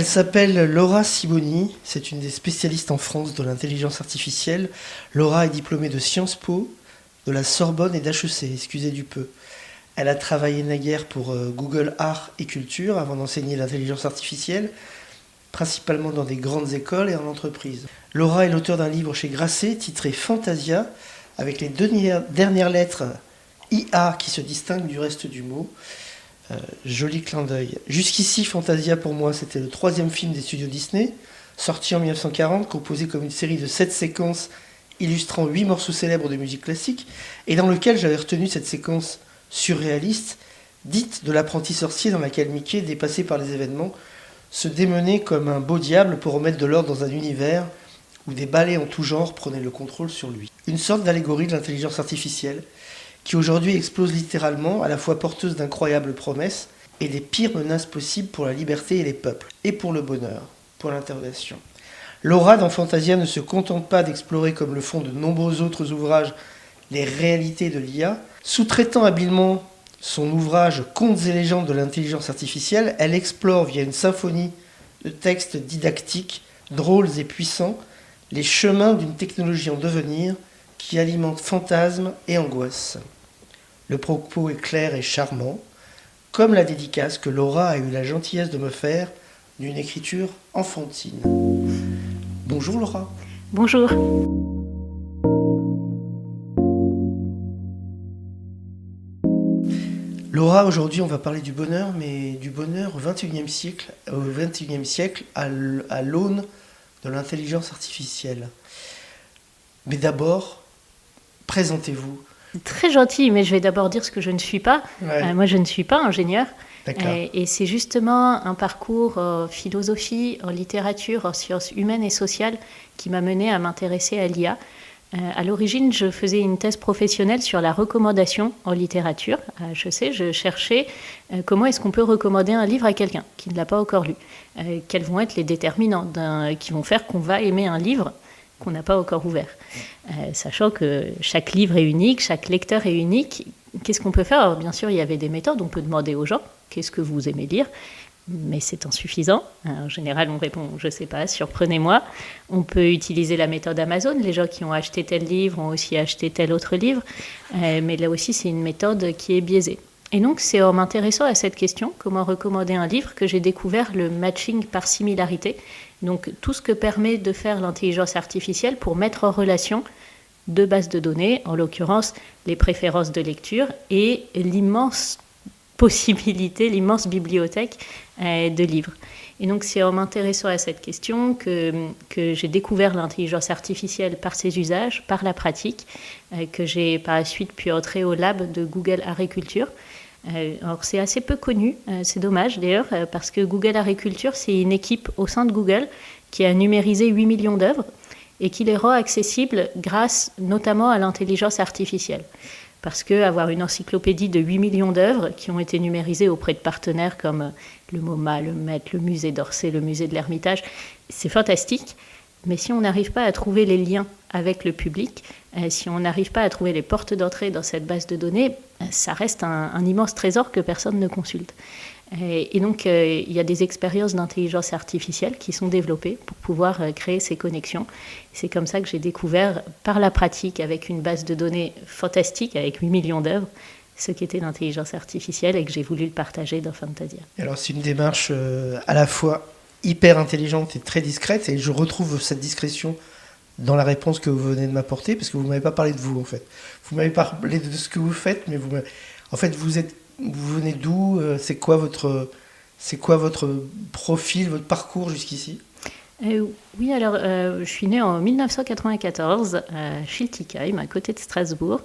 Elle s'appelle Laura Siboni, c'est une des spécialistes en France de l'intelligence artificielle. Laura est diplômée de Sciences Po, de la Sorbonne et d'HEC, excusez du peu. Elle a travaillé naguère pour Google Art et Culture avant d'enseigner l'intelligence artificielle, principalement dans des grandes écoles et en entreprise. Laura est l'auteur d'un livre chez Grasset titré Fantasia, avec les dernières lettres IA qui se distinguent du reste du mot. Joli clin d'œil. Jusqu'ici, Fantasia pour moi c'était le 3e film des studios Disney, sorti en 1940, composé comme une série de 7 séquences illustrant 8 morceaux célèbres de musique classique, et dans lequel j'avais retenu cette séquence surréaliste, dite de l'apprenti sorcier, dans laquelle Mickey, dépassé par les événements, se démenait comme un beau diable pour remettre de l'ordre dans un univers où des balais en tout genre prenaient le contrôle sur lui. Une sorte d'allégorie de l'intelligence artificielle, qui aujourd'hui explose littéralement, à la fois porteuse d'incroyables promesses et des pires menaces possibles pour la liberté et les peuples, et pour le bonheur, pour l'interrogation. Laura, dans Fantasia, ne se contente pas d'explorer, comme le font de nombreux autres ouvrages, les réalités de l'IA. Sous-traitant habilement son ouvrage Contes et légendes de l'intelligence artificielle, elle explore via une symphonie de textes didactiques, drôles et puissants, les chemins d'une technologie en devenir qui alimente fantasmes et angoisses. Le propos est clair et charmant, comme la dédicace que Laura a eu la gentillesse de me faire d'une écriture enfantine. Bonjour Laura. Bonjour. Laura, aujourd'hui on va parler du bonheur, mais du bonheur au XXIe siècle, à l'aune de l'intelligence artificielle. Mais d'abord, présentez-vous. Très gentil, mais je vais d'abord dire ce que je ne suis pas. Ouais. Moi, je ne suis pas ingénieure. D'accord. Et c'est justement un parcours en philosophie, en littérature, en sciences humaines et sociales qui m'a menée à m'intéresser à l'IA. À l'origine, je faisais une thèse professionnelle sur la recommandation en littérature. Je cherchais comment est-ce qu'on peut recommander un livre à quelqu'un qui ne l'a pas encore lu. Quels vont être les déterminants qui vont faire qu'on va aimer un livre qu'on n'a pas encore ouvert. Sachant que chaque livre est unique, chaque lecteur est unique, qu'est-ce qu'on peut faire? Alors, bien sûr, il y avait des méthodes, on peut demander aux gens qu'est-ce que vous aimez lire, mais c'est insuffisant. En général, on répond je ne sais pas, surprenez-moi. On peut utiliser la méthode Amazon, les gens qui ont acheté tel livre ont aussi acheté tel autre livre, mais là aussi, c'est une méthode qui est biaisée. Et donc, c'est en m'intéressant à cette question, comment recommander un livre, que j'ai découvert le matching par similarité. Donc, tout ce que permet de faire l'intelligence artificielle pour mettre en relation deux bases de données, en l'occurrence les préférences de lecture et l'immense possibilité, l'immense bibliothèque de livres. Et donc, c'est en m'intéressant à cette question que j'ai découvert l'intelligence artificielle par ses usages, par la pratique, que j'ai par la suite pu entrer au lab de Google Art et Culture. Alors c'est assez peu connu, c'est dommage d'ailleurs, parce que Google Art et Culture, c'est une équipe au sein de Google qui a numérisé 8 millions d'œuvres et qui les rend accessibles grâce notamment à l'intelligence artificielle. Parce qu'avoir une encyclopédie de 8 millions d'œuvres qui ont été numérisées auprès de partenaires comme le MoMA, le Met, le musée d'Orsay, le musée de l'Ermitage, c'est fantastique. Mais si on n'arrive pas à trouver les liens avec le public, si on n'arrive pas à trouver les portes d'entrée dans cette base de données, ça reste un immense trésor que personne ne consulte. Et donc, il y a des expériences d'intelligence artificielle qui sont développées pour pouvoir créer ces connexions. C'est comme ça que j'ai découvert, par la pratique, avec une base de données fantastique, avec 8 millions d'œuvres, ce qu'était l'intelligence artificielle et que j'ai voulu le partager dans Fantasia. Alors, c'est une démarche à la fois hyper intelligente et très discrète, et je retrouve cette discrétion dans la réponse que vous venez de m'apporter, parce que vous ne m'avez pas parlé de vous, en fait. Vous m'avez parlé de ce que vous faites, mais en fait, vous venez d'où? C'est quoi votre profil, votre parcours jusqu'ici? Oui, alors je suis née en 1994 à Schiltigheim, à côté de Strasbourg.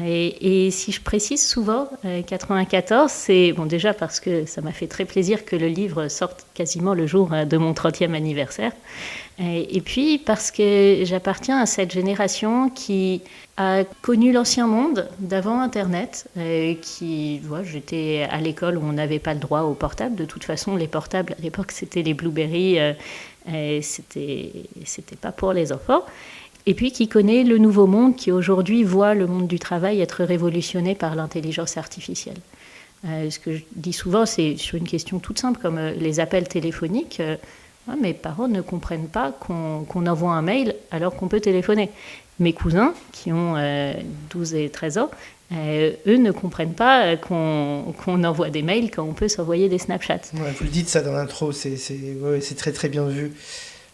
Et si je précise souvent, 94, c'est bon déjà parce que ça m'a fait très plaisir que le livre sorte quasiment le jour de mon 30e anniversaire. Et puis parce que j'appartiens à cette génération qui a connu l'ancien monde d'avant Internet. J'étais à l'école où on n'avait pas le droit aux portables. De toute façon, les portables, à l'époque, c'était les Blueberry. C'était pas pour les enfants. Et puis qui connaît le nouveau monde qui aujourd'hui voit le monde du travail être révolutionné par l'intelligence artificielle. Ce que je dis souvent, c'est sur une question toute simple, comme les appels téléphoniques. Mes parents ne comprennent pas qu'on envoie un mail alors qu'on peut téléphoner. Mes cousins, qui ont 12 et 13 ans, eux ne comprennent pas qu'on envoie des mails quand on peut s'envoyer des Snapchats. Ouais, vous le dites ça dans l'intro, c'est très très bien vu.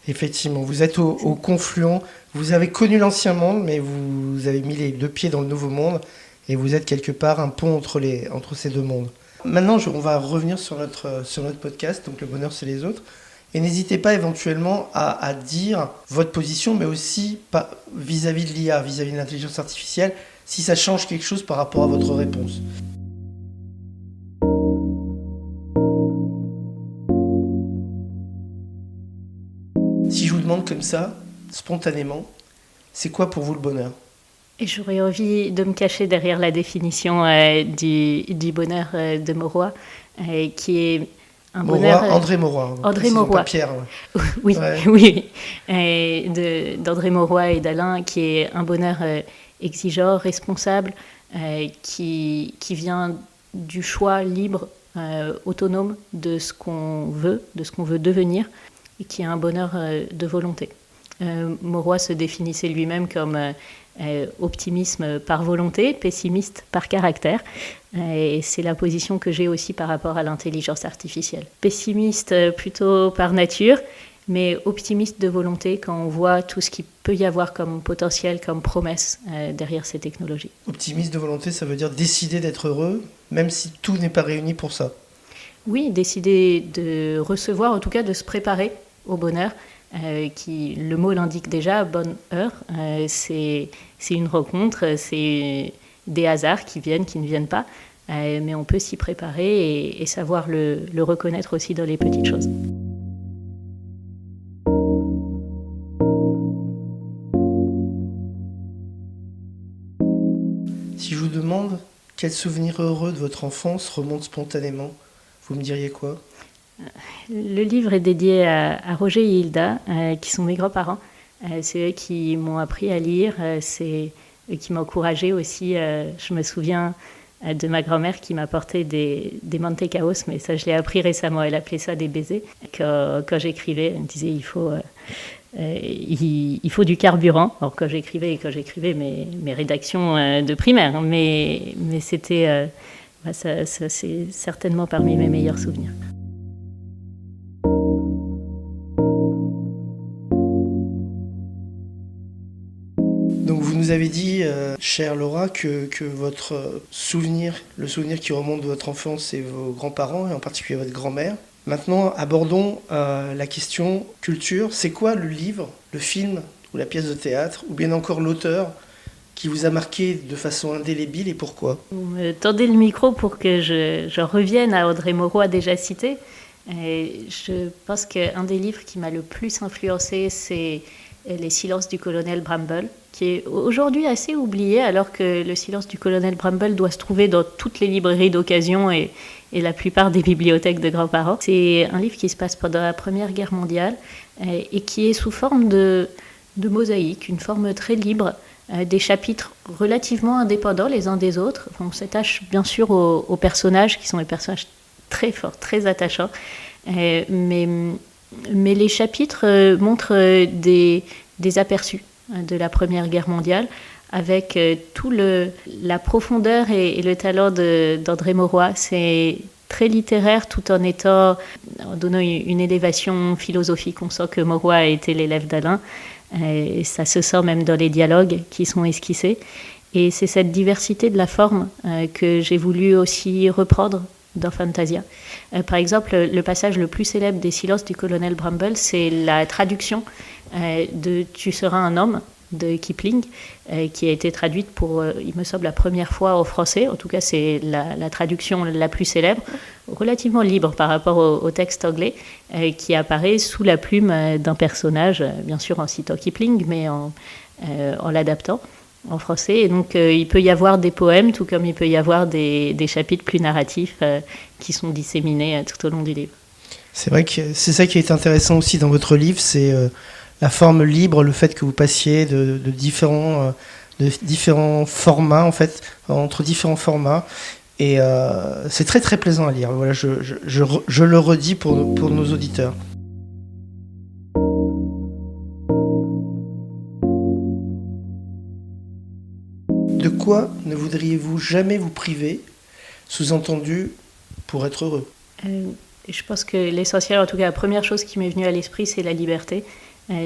Effectivement, vous êtes au confluent, vous avez connu l'ancien monde, mais vous avez mis les deux pieds dans le nouveau monde, et vous êtes quelque part un pont entre ces deux mondes. Maintenant, on va revenir sur notre podcast, donc le bonheur c'est les autres. Et n'hésitez pas éventuellement à dire votre position, mais aussi vis-à-vis de l'IA, vis-à-vis de l'intelligence artificielle, si ça change quelque chose par rapport à votre réponse. Si je vous demande comme ça, spontanément, c'est quoi pour vous le bonheur ? Et j'aurais envie de me cacher derrière la définition du bonheur de Mauroy, qui est un bonheur... André Mauroy. André Mauroy. Pierre. Ouais. Oui, ouais. oui. D'André Mauroy et d'Alain, qui est un bonheur exigeant, responsable, qui vient du choix libre, autonome de ce qu'on veut devenir, et qui est un bonheur de volonté. Mauroy se définissait lui-même comme optimisme par volonté, pessimiste par caractère. Et c'est la position que j'ai aussi par rapport à l'intelligence artificielle. Pessimiste plutôt par nature, mais optimiste de volonté quand on voit tout ce qu'il peut y avoir comme potentiel, comme promesse derrière ces technologies. Optimiste de volonté, ça veut dire décider d'être heureux, même si tout n'est pas réuni pour ça. Oui, décider de recevoir, en tout cas de se préparer au bonheur. Le mot l'indique déjà, bonne heure, c'est une rencontre, c'est des hasards qui viennent, qui ne viennent pas, mais on peut s'y préparer et savoir le reconnaître aussi dans les petites choses. Si je vous demande quel souvenir heureux de votre enfance remonte spontanément, vous me diriez quoi ? Le livre est dédié à Roger et Hilda, qui sont mes grands-parents. C'est eux qui m'ont appris à lire, c'est eux qui m'ont encouragé aussi. Je me souviens de ma grand-mère qui m'apportait des mantecaos, mais ça je l'ai appris récemment, elle appelait ça des baisers. Quand j'écrivais, elle me disait il faut du carburant. Alors quand j'écrivais mes rédactions de primaire, mais c'était, ça c'est certainement parmi mes meilleurs souvenirs. Donc vous nous avez dit, chère Laura, que votre souvenir, le souvenir qui remonte de votre enfance, c'est vos grands-parents et en particulier votre grand-mère. Maintenant, abordons la question culture. C'est quoi le livre, le film ou la pièce de théâtre, ou bien encore l'auteur qui vous a marqué de façon indélébile et pourquoi ? Vous me tendez le micro pour que je revienne à André Mauroy déjà cité. Et je pense qu'un des livres qui m'a le plus influencé, c'est Les silences du colonel Bramble, qui est aujourd'hui assez oublié, alors que Le silence du colonel Bramble doit se trouver dans toutes les librairies d'occasion et la plupart des bibliothèques de grands-parents. C'est un livre qui se passe pendant la Première Guerre mondiale et qui est sous forme de mosaïque, une forme très libre, des chapitres relativement indépendants les uns des autres. On s'attache bien sûr aux personnages, qui sont des personnages très forts, très attachants, mais les chapitres montrent des aperçus de la Première Guerre mondiale, avec tout la profondeur et le talent d'André Mauroy. C'est très littéraire tout en donnant une élévation philosophique. On sent que Mauroy a été l'élève d'Alain, et ça se sent même dans les dialogues qui sont esquissés. Et c'est cette diversité de la forme que j'ai voulu aussi reprendre dans Fantasia. Par exemple, le passage le plus célèbre des silences du colonel Bramble, c'est la traduction de « Tu seras un homme » de Kipling, qui a été traduite pour, il me semble, la première fois au français. En tout cas, c'est la traduction la plus célèbre, relativement libre par rapport au texte anglais, qui apparaît sous la plume d'un personnage, bien sûr en citant Kipling, mais en l'adaptant en français. Et donc, il peut y avoir des poèmes, tout comme il peut y avoir des chapitres plus narratifs qui sont disséminés tout au long du livre. C'est vrai que c'est ça qui est intéressant aussi dans votre livre, c'est la forme libre, le fait que vous passiez de différents formats, en fait, entre différents formats. Et c'est très très plaisant à lire. Voilà, je le redis pour nos auditeurs. De quoi ne voudriez-vous jamais vous priver, sous-entendu, pour être heureux? Je pense que l'essentiel, en tout cas la première chose qui m'est venue à l'esprit, c'est la liberté.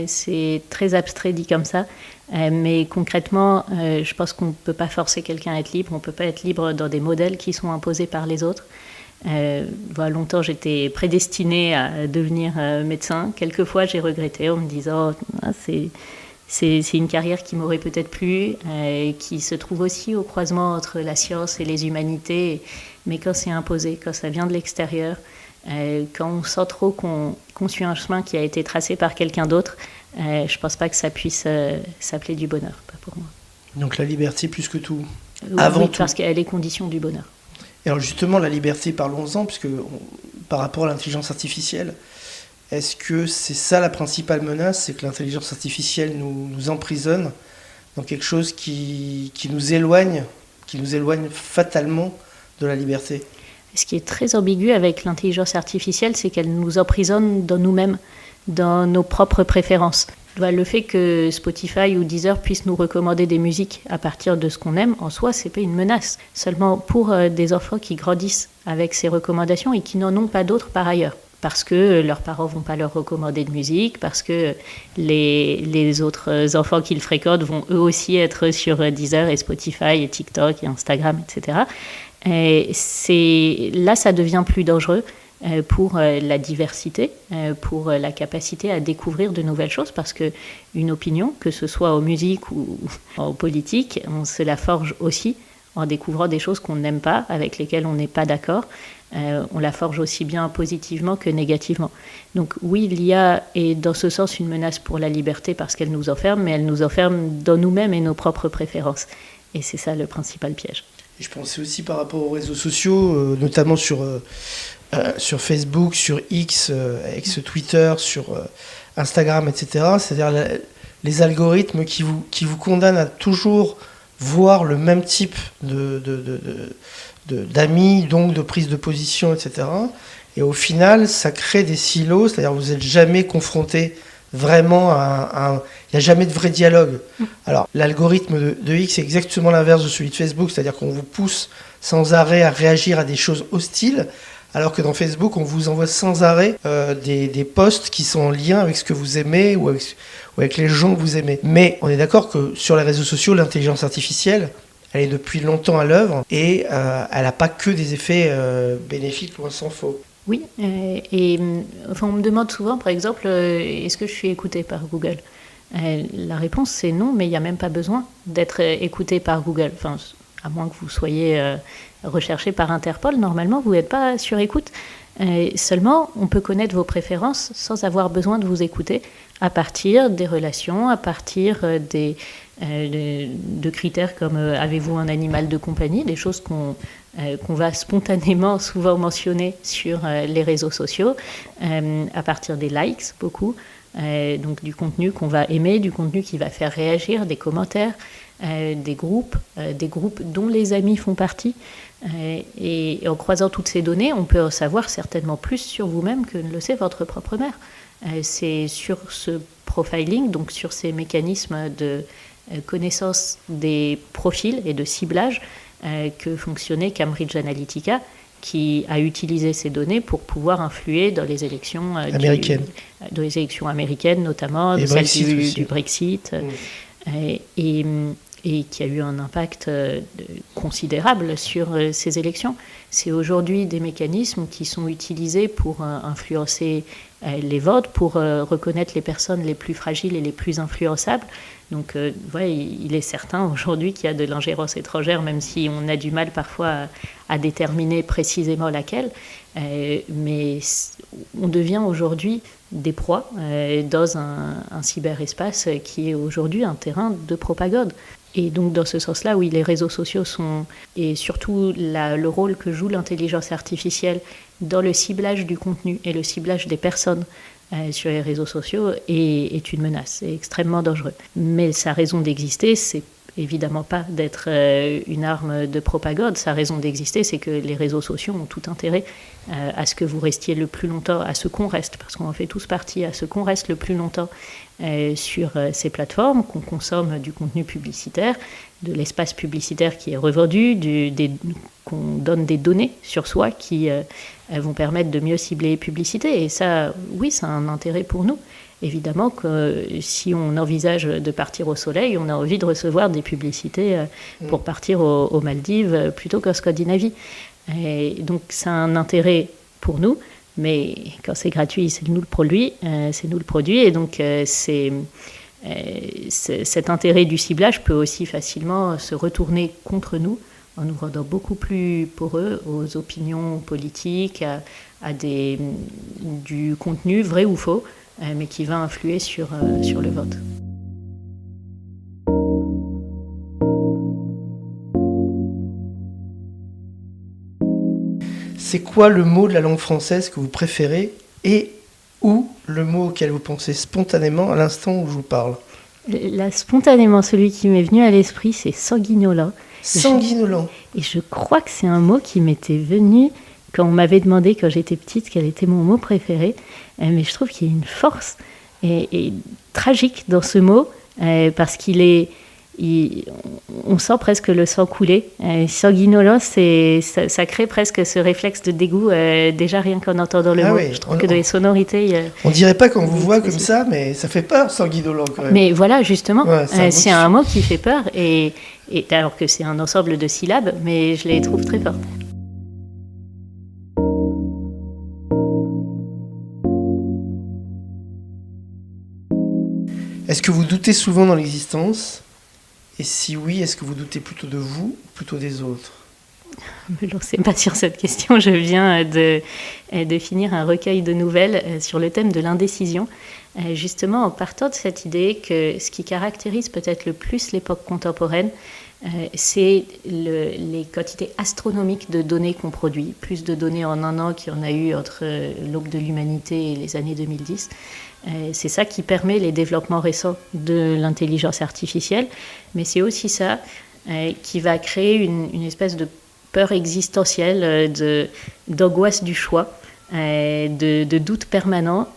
C'est très abstrait dit comme ça, mais concrètement, je pense qu'on ne peut pas forcer quelqu'un à être libre, on ne peut pas être libre dans des modèles qui sont imposés par les autres. Voilà, longtemps j'étais prédestinée à devenir médecin. Quelquefois j'ai regretté en me disant c'est une carrière qui m'aurait peut-être plu, qui se trouve aussi au croisement entre la science et les humanités, mais quand c'est imposé, quand ça vient de l'extérieur, quand on sent trop qu'on suit un chemin qui a été tracé par quelqu'un d'autre, je ne pense pas que ça puisse s'appeler du bonheur, pas pour moi. Donc la liberté plus que tout, avant tout. Parce qu'elle est condition du bonheur. Et alors justement, la liberté, parlons-en, puisque par rapport à l'intelligence artificielle, est-ce que c'est ça la principale menace, c'est que l'intelligence artificielle nous emprisonne dans quelque chose qui nous éloigne fatalement de la liberté? Ce qui est très ambigu avec l'intelligence artificielle, c'est qu'elle nous emprisonne dans nous-mêmes, dans nos propres préférences. Le fait que Spotify ou Deezer puissent nous recommander des musiques à partir de ce qu'on aime, en soi, c'est pas une menace. Seulement pour des enfants qui grandissent avec ces recommandations et qui n'en ont pas d'autres par ailleurs. Parce que leurs parents vont pas leur recommander de musique, parce que les autres enfants qu'ils fréquentent vont eux aussi être sur Deezer et Spotify et TikTok et Instagram, etc. Et là, ça devient plus dangereux pour la diversité, pour la capacité à découvrir de nouvelles choses, parce qu'une opinion, que ce soit en musique ou en politique, on se la forge aussi en découvrant des choses qu'on n'aime pas, avec lesquelles on n'est pas d'accord. On la forge aussi bien positivement que négativement. Donc oui, l'IA est dans ce sens une menace pour la liberté parce qu'elle nous enferme, mais elle nous enferme dans nous-mêmes et nos propres préférences. Et c'est ça le principal piège. Et je pensais aussi par rapport aux réseaux sociaux, notamment sur Facebook, sur X, ex-Twitter, sur Instagram, etc. C'est-à-dire les algorithmes qui vous condamnent à toujours voir le même type d'amis, donc de prise de position, etc. Et au final, ça crée des silos, c'est-à-dire vous n'êtes jamais confronté vraiment à il n'y a jamais de vrai dialogue. Alors, l'algorithme de X est exactement l'inverse de celui de Facebook, c'est-à-dire qu'on vous pousse sans arrêt à réagir à des choses hostiles, alors que dans Facebook, on vous envoie sans arrêt des posts qui sont en lien avec ce que vous aimez ou avec les gens que vous aimez. Mais on est d'accord que sur les réseaux sociaux, l'intelligence artificielle, elle est depuis longtemps à l'œuvre et elle n'a pas que des effets bénéfiques, loin s'en faut. Oui, enfin, on me demande souvent, par exemple, est-ce que je suis écoutée par Google ? La réponse, c'est non, mais il n'y a même pas besoin d'être écouté par Google. Enfin, à moins que vous soyez recherché par Interpol, normalement, vous n'êtes pas sur écoute. Seulement, on peut connaître vos préférences sans avoir besoin de vous écouter à partir des relations, à partir de critères comme avez-vous un animal de compagnie, des choses qu'on va spontanément souvent mentionner sur les réseaux sociaux, à partir des likes, beaucoup, donc du contenu qu'on va aimer, du contenu qui va faire réagir, des commentaires, des groupes dont les amis font partie. Et en croisant toutes ces données, on peut en savoir certainement plus sur vous-même que ne le sait votre propre mère. C'est sur ce profiling, donc sur ces mécanismes de connaissance des profils et de ciblage que fonctionnait Cambridge Analytica, qui a utilisé ces données pour pouvoir influer dans les élections américaines. Dans les élections américaines notamment, celle du Brexit, et qui a eu un impact considérable sur ces élections. C'est aujourd'hui des mécanismes qui sont utilisés pour influencer les votes, pour reconnaître les personnes les plus fragiles et les plus influençables. Donc, il est certain aujourd'hui qu'il y a de l'ingérence étrangère, même si on a du mal parfois à déterminer précisément laquelle. Mais on devient aujourd'hui des proies dans un cyberespace qui est aujourd'hui un terrain de propagande. Et donc, dans ce sens-là, oui, les réseaux sociaux sont, et surtout le rôle que joue l'intelligence artificielle dans le ciblage du contenu et le ciblage des personnes sur les réseaux sociaux est une menace, c'est extrêmement dangereux. Mais sa raison d'exister, c'est évidemment pas d'être une arme de propagande. Sa raison d'exister, c'est que les réseaux sociaux ont tout intérêt à ce que vous restiez le plus longtemps, à ce qu'on reste, parce qu'on en fait tous partie, à ce qu'on reste le plus longtemps sur ces plateformes, qu'on consomme du contenu publicitaire, de l'espace publicitaire qui est revendu, qu'on donne des données sur soi qui vont permettre de mieux cibler les publicités. Et ça, oui, ça a un intérêt pour nous. Évidemment que si on envisage de partir au soleil, on a envie de recevoir des publicités pour partir aux Maldives plutôt qu'en Scandinavie. Et donc, ça a un intérêt pour nous, mais quand c'est gratuit, c'est nous le produit. Et donc, cet intérêt du ciblage peut aussi facilement se retourner contre nous en nous rendant beaucoup plus poreux aux opinions politiques, à du contenu vrai ou faux, mais qui va influer sur le vote. C'est quoi le mot de la langue française que vous préférez et ou le mot auquel vous pensez spontanément à l'instant où je vous parle? Là, spontanément, celui qui m'est venu à l'esprit, c'est sanguinolent. Sanguinolent. Et je crois que c'est un mot qui m'était venu quand on m'avait demandé, quand j'étais petite, quel était mon mot préféré. Mais je trouve qu'il y a une force et tragique dans ce mot, parce on sent presque le sang couler. Sanguinolent, ça crée presque ce réflexe de dégoût, déjà rien qu'en entendant le mot. Oui, je trouve que dans les sonorités... on dirait pas qu'on vous voit comme ça, mais ça fait peur, sanguinolent quand même. Mais voilà, justement, ouais, c'est un mot qui fait peur, et alors que c'est un ensemble de syllabes, mais je les trouve très fortes. Est-ce que vous doutez souvent dans l'existence? Et si oui, est-ce que vous doutez plutôt de vous ou plutôt des autres? Ne me lancez pas sur cette question. Je viens de finir un recueil de nouvelles sur le thème de l'indécision, justement en partant de cette idée que ce qui caractérise peut-être le plus l'époque contemporaine, c'est les quantités astronomiques de données qu'on produit, plus de données en un an qu'il y en a eu entre l'aube de l'humanité et les années 2010. C'est ça qui permet les développements récents de l'intelligence artificielle, mais c'est aussi ça qui va créer une espèce de peur existentielle, d'angoisse du choix, de doute permanent,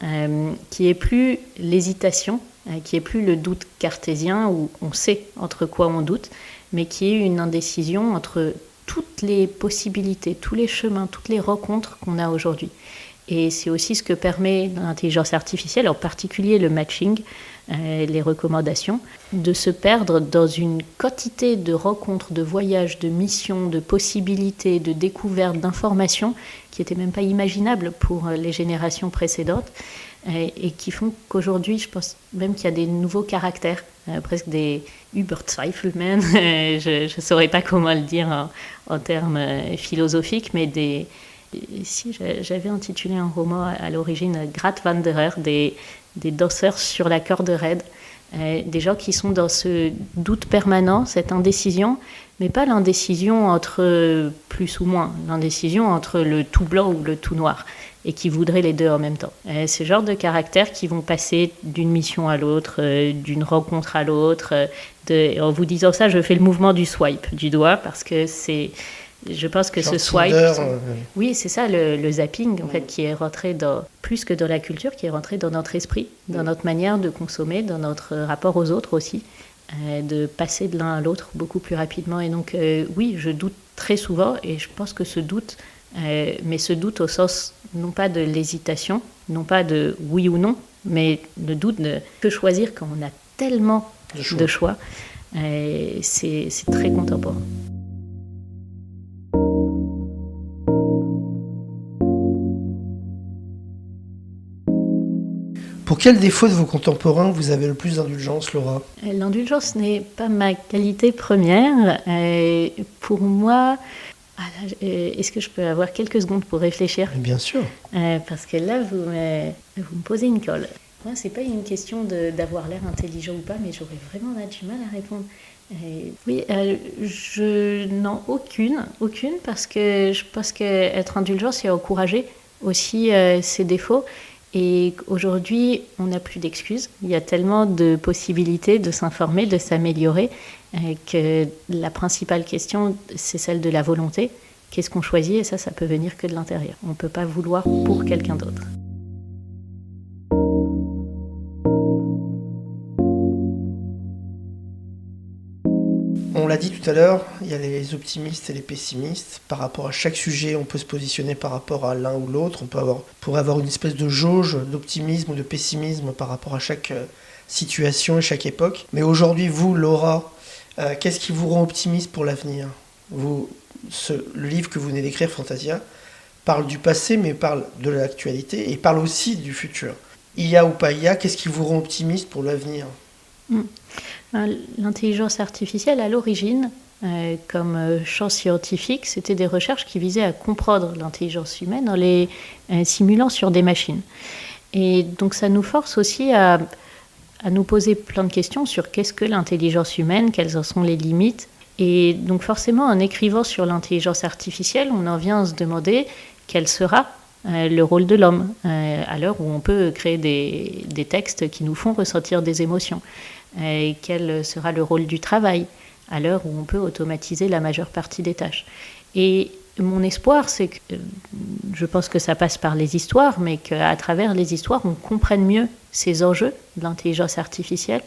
qui est plus l'hésitation, qui est plus le doute cartésien où on sait entre quoi on doute, mais qui est une indécision entre toutes les possibilités, tous les chemins, toutes les rencontres qu'on a aujourd'hui. Et c'est aussi ce que permet l'intelligence artificielle, en particulier le matching, les recommandations, de se perdre dans une quantité de rencontres, de voyages, de missions, de possibilités, de découvertes, d'informations qui n'étaient même pas imaginables pour les générations précédentes et qui font qu'aujourd'hui, je pense même qu'il y a des nouveaux caractères, presque des Überzweifelmen, je ne saurais pas comment le dire en termes philosophiques, mais si j'avais intitulé un roman à l'origine Gratwanderer, des danseurs sur la corde raide, des gens qui sont dans ce doute permanent, cette indécision, mais pas l'indécision entre plus ou moins, l'indécision entre le tout blanc ou le tout noir, et qui voudraient les deux en même temps. Ce genre de caractères qui vont passer d'une mission à l'autre, d'une rencontre à l'autre. En vous disant ça, je fais le mouvement du swipe du doigt, parce que je pense que ce swipe... Oui, c'est ça, le zapping, en fait, qui est rentré plus que dans la culture, qui est rentré dans notre esprit, dans notre manière de consommer, dans notre rapport aux autres aussi, de passer de l'un à l'autre beaucoup plus rapidement. Et donc, oui, je doute très souvent, et je pense que ce doute, mais ce doute au sens, non pas de l'hésitation, non pas de oui ou non, mais le doute de que choisir quand on a tellement de choix, c'est très contemporain. Pour quel défaut de vos contemporains vous avez le plus d'indulgence, Laura? L'indulgence n'est pas ma qualité première. Pour moi, est-ce que je peux avoir quelques secondes pour réfléchir? Bien sûr. Parce que là, vous me posez une colle. Moi, c'est pas une question d'avoir l'air intelligent ou pas, mais j'aurais vraiment du mal à répondre. Oui, je n'en aucune, parce que je pense qu'être indulgent, c'est encourager aussi ses défauts. Et aujourd'hui, on n'a plus d'excuses. Il y a tellement de possibilités de s'informer, de s'améliorer, que la principale question, c'est celle de la volonté. Qu'est-ce qu'on choisit? Et ça peut venir que de l'intérieur. On ne peut pas vouloir pour quelqu'un d'autre. On l'a dit tout à l'heure, il y a les optimistes et les pessimistes. Par rapport à chaque sujet, on peut se positionner par rapport à l'un ou l'autre. On pourrait avoir une espèce de jauge d'optimisme ou de pessimisme par rapport à chaque situation et chaque époque. Mais aujourd'hui, vous, Laura, qu'est-ce qui vous rend optimiste pour l'avenir? Le livre que vous venez d'écrire, Fantasia, parle du passé, mais parle de l'actualité et parle aussi du futur. IA ou pas IA, qu'est-ce qui vous rend optimiste pour l'avenir? L'intelligence artificielle, à l'origine, comme champ scientifique, c'était des recherches qui visaient à comprendre l'intelligence humaine en les simulant sur des machines. Et donc ça nous force aussi à nous poser plein de questions sur qu'est-ce que l'intelligence humaine, quelles en sont les limites. Et donc forcément, en écrivant sur l'intelligence artificielle, on en vient à se demander quel sera le rôle de l'homme, à l'heure où on peut créer des textes qui nous font ressentir des émotions. Quel sera le rôle du travail, à l'heure où on peut automatiser la majeure partie des tâches. Et mon espoir, c'est que, je pense que ça passe par les histoires, mais qu'à travers les histoires, on comprenne mieux ces enjeux de l'intelligence artificielle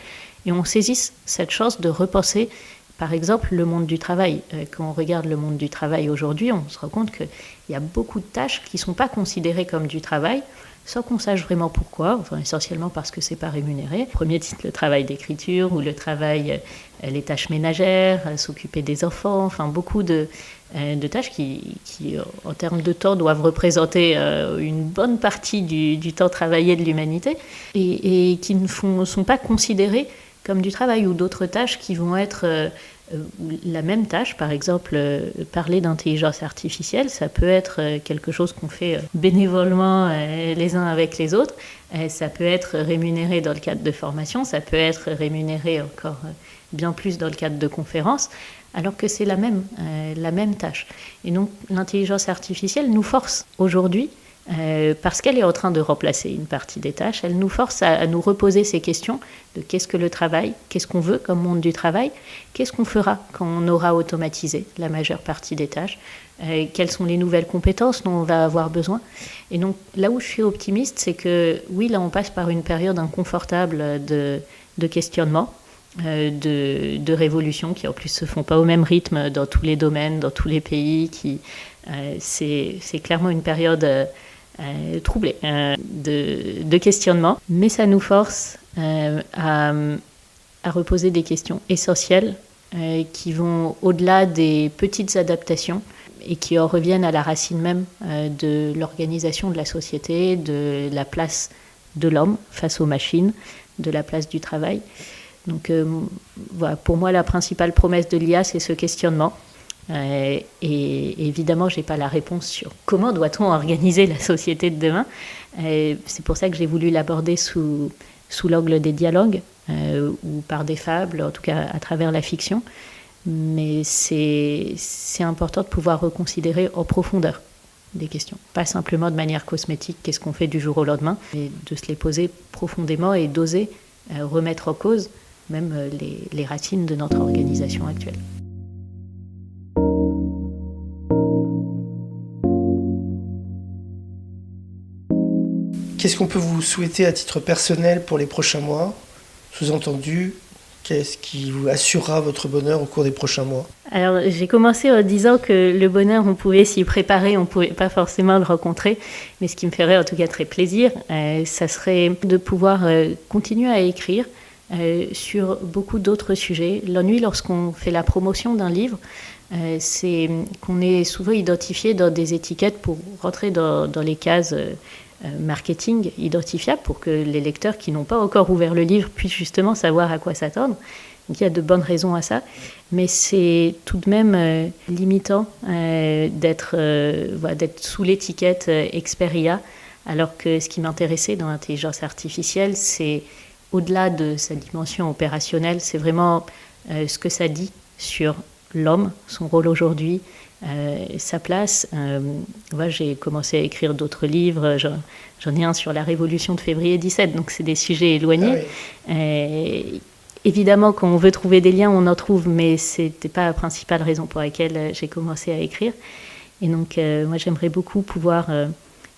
et on saisisse cette chance de repenser, par exemple, le monde du travail. Quand on regarde le monde du travail aujourd'hui, on se rend compte qu'il y a beaucoup de tâches qui ne sont pas considérées comme du travail, sans qu'on sache vraiment pourquoi, essentiellement parce que c'est pas rémunéré. Premier titre, le travail d'écriture ou le travail, les tâches ménagères, s'occuper des enfants, beaucoup de tâches qui, en termes de temps, doivent représenter une bonne partie du temps travaillé de l'humanité et qui ne sont pas considérées comme du travail, ou d'autres tâches qui vont être la même tâche. Par exemple, parler d'intelligence artificielle, ça peut être quelque chose qu'on fait bénévolement les uns avec les autres. Ça peut être rémunéré dans le cadre de formation, ça peut être rémunéré encore bien plus dans le cadre de conférences, alors que c'est la même tâche. Et donc l'intelligence artificielle nous force aujourd'hui, parce qu'elle est en train de remplacer une partie des tâches, elle nous force à nous reposer ces questions de qu'est-ce que le travail, qu'est-ce qu'on veut comme monde du travail, qu'est-ce qu'on fera quand on aura automatisé la majeure partie des tâches, quelles sont les nouvelles compétences dont on va avoir besoin. Et donc là où je suis optimiste, c'est que oui, là on passe par une période inconfortable de questionnement, de révolutions qui en plus se font pas au même rythme dans tous les domaines, dans tous les pays. C'est clairement une période troublée de questionnement, mais ça nous force à reposer des questions essentielles qui vont au-delà des petites adaptations et qui en reviennent à la racine même de l'organisation de la société, de la place de l'homme face aux machines, de la place du travail. Donc voilà, pour moi, la principale promesse de l'IA, c'est ce questionnement. Et évidemment, je n'ai pas la réponse sur comment doit-on organiser la société de demain. C'est pour ça que j'ai voulu l'aborder sous l'angle des dialogues, ou par des fables, en tout cas à travers la fiction. Mais c'est important de pouvoir reconsidérer en profondeur des questions. Pas simplement de manière cosmétique, qu'est-ce qu'on fait du jour au lendemain, mais de se les poser profondément et d'oser remettre en cause même les racines de notre organisation actuelle. Qu'est-ce qu'on peut vous souhaiter à titre personnel pour les prochains mois? Sous-entendu, qu'est-ce qui vous assurera votre bonheur au cours des prochains mois? Alors, j'ai commencé en disant que le bonheur, on pouvait s'y préparer, on ne pouvait pas forcément le rencontrer. Mais ce qui me ferait en tout cas très plaisir, ça serait de pouvoir continuer à écrire sur beaucoup d'autres sujets. L'ennui, lorsqu'on fait la promotion d'un livre, c'est qu'on est souvent identifié dans des étiquettes pour rentrer dans les cases marketing identifiables, pour que les lecteurs qui n'ont pas encore ouvert le livre puissent justement savoir à quoi s'attendre. Donc il y a de bonnes raisons à ça, mais c'est tout de même limitant d'être sous l'étiquette expert IA, alors que ce qui m'intéressait dans l'intelligence artificielle, c'est au-delà de sa dimension opérationnelle, c'est vraiment ce que ça dit sur l'homme, son rôle aujourd'hui, sa place. J'ai commencé à écrire d'autres livres. J'en ai un sur la Révolution de février 17, donc c'est des sujets éloignés. Ah oui. Évidemment, quand on veut trouver des liens, on en trouve, mais ce n'était pas la principale raison pour laquelle j'ai commencé à écrire. Et donc, moi, j'aimerais beaucoup pouvoir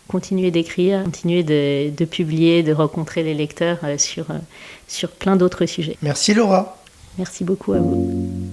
continuer d'écrire, continuer de publier, de rencontrer les lecteurs sur plein d'autres sujets. Merci Laura. Merci beaucoup à vous.